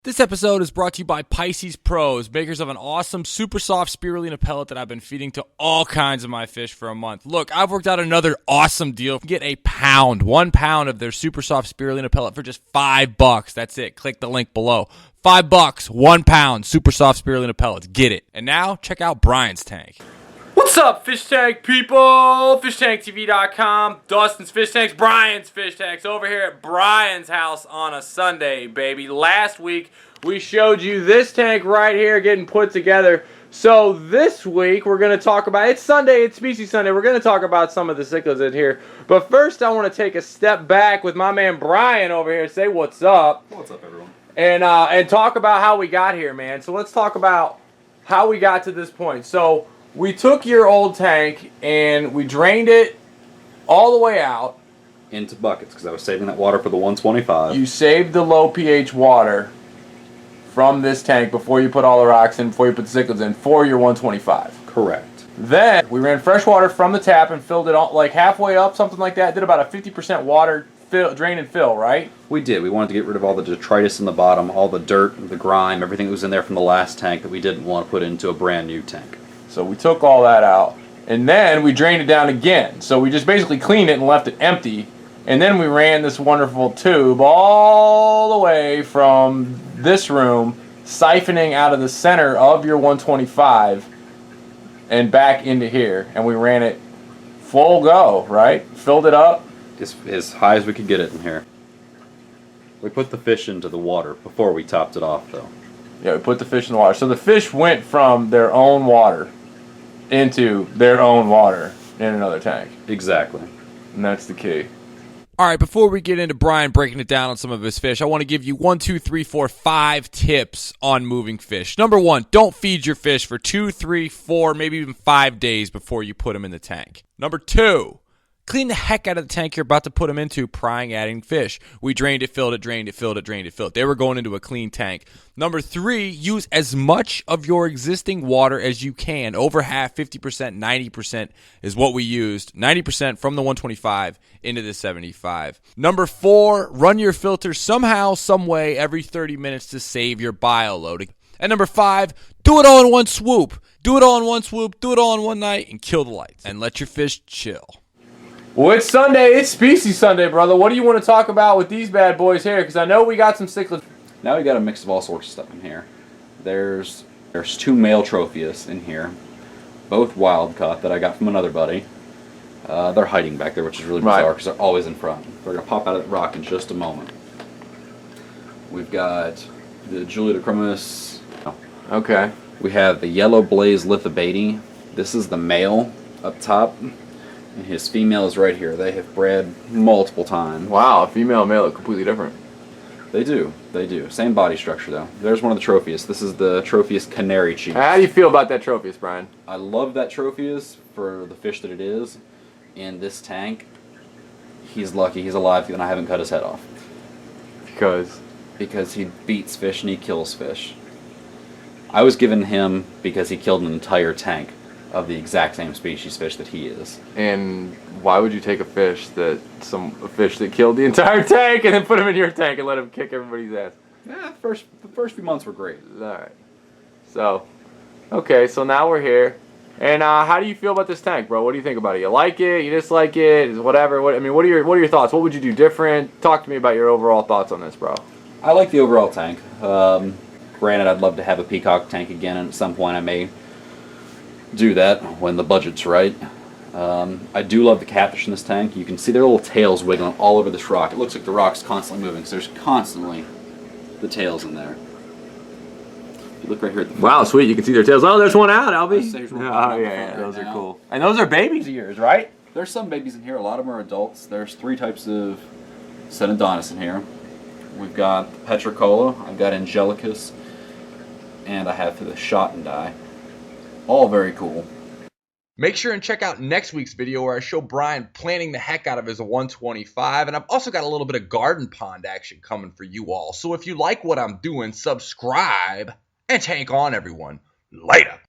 This episode is brought to you by Pisces Pros, makers of an awesome, super soft spirulina pellet that I've been feeding to all kinds of my fish for a month. Look, I've worked out another awesome deal. You can get 1 pound of their super soft spirulina pellet for just $5. That's it. Click the link below. $5, 1 pound, super soft spirulina pellets. Get it. And now, check out Bryan's tank. What's up, Fishtank People? FishtankTV.com. Dustin's Fish Tanks, Bryan's Fish Tanks, over here at Bryan's house on a Sunday, baby. Last week, we showed you this tank right here getting put together. So this week, we're going to talk about, it's Sunday, it's Species Sunday. We're going to talk about some of the cichlids in here. But first, I want to take a step back with my man Bryan over here. Say what's up. What's up, everyone? And talk about how we got here, man. So let's talk about how we got to this point. So we took your old tank and we drained it all the way out into buckets because I was saving that water for the 125. You saved the low pH water from this tank before you put all the rocks in, before you put the cichlids in, for your 125. Correct. Then we ran fresh water from the tap and filled it all, like halfway up, something like that. Did about a 50% water drain and fill, right? We did. We wanted to get rid of all the detritus in the bottom, all the dirt, the grime, everything that was in there from the last tank that we didn't want to put into a brand new tank. So we took all that out, and then we drained it down again. So we just basically cleaned it and left it empty, and then we ran this wonderful tube all the way from this room, siphoning out of the center of your 125 and back into here, and we ran it full go, right? Filled it up. As high as we could get it in here. We put the fish into the water before we topped it off, though. Yeah, we put the fish in the water. So the fish went from their own water into their own water in another tank. Exactly. And that's the key. All right, before we get into Bryan breaking it down on some of his fish, I want to give you 5 tips on moving fish. Number 1, don't feed your fish for 2, 3, 4, maybe even 5 days before you put them in the tank. Number 2, clean the heck out of the tank you're about to put them into, prying, adding fish. We drained it, filled it, drained it, filled it, drained it, filled it. They were going into a clean tank. Number 3, use as much of your existing water as you can. Over half, 50%, 90% is what we used. 90% from the 125 into the 75. Number 4, run your filter somehow, some way every 30 minutes to save your bio load. And number 5, do it all in one swoop. Do it all in one swoop, do it all in one night, and kill the lights. And let your fish chill. Well, it's Sunday. It's Species Sunday, brother. What do you want to talk about with these bad boys here? Because I know we got some cichlids. Now we got a mix of all sorts of stuff in here. There's 2 male tropheus in here, both wild caught that I got from another buddy. They're hiding back there, which is really bizarre because they're always in front. They're going to pop out of the rock in just a moment. We've got the Julia Chromis. Okay. We have the yellow blaze lithobates. This is the male up top. And his female is right here. They have bred multiple times. Wow, female and male look completely different. They do. They do. Same body structure, though. There's one of the tropheus. This is the tropheus canary chief. How do you feel about that tropheus, Bryan? I love that tropheus for the fish that it is. In this tank, he's lucky he's alive and I haven't cut his head off. Because he beats fish and he kills fish. I was given him because he killed an entire tank of the exact same species fish that he is. And why would you take a fish that killed the entire tank and then put him in your tank and let him kick everybody's ass? Yeah, the first few months were great. All right. So, okay, so now we're here. And how do you feel about this tank, bro? What do you think about it? You like it? You dislike it? Whatever. What are your thoughts? What would you do different? Talk to me about your overall thoughts on this, bro. I like the overall tank. Granted, I'd love to have a peacock tank again, and at some point I may do that when the budget's right. I do love the catfish in this tank. You can see their little tails wiggling all over this rock. It looks like the rock's constantly moving, because there's constantly the tails in there. If you look right here at the wow, sweet. You can see their tails. Oh, there's one out, Albie. Oh, yeah, those are cool. And those are babies of yours, right? There's some babies in here. A lot of them are adults. There's 3 types of Cenodontis in here. We've got Petricola, I've got Angelicus, and I have the Shot and Die. All very cool. Make sure and check out next week's video where I show Bryan planting the heck out of his 125, and I've also got a little bit of garden pond action coming for you all. So if you like what I'm doing, subscribe and tank on, everyone. Later.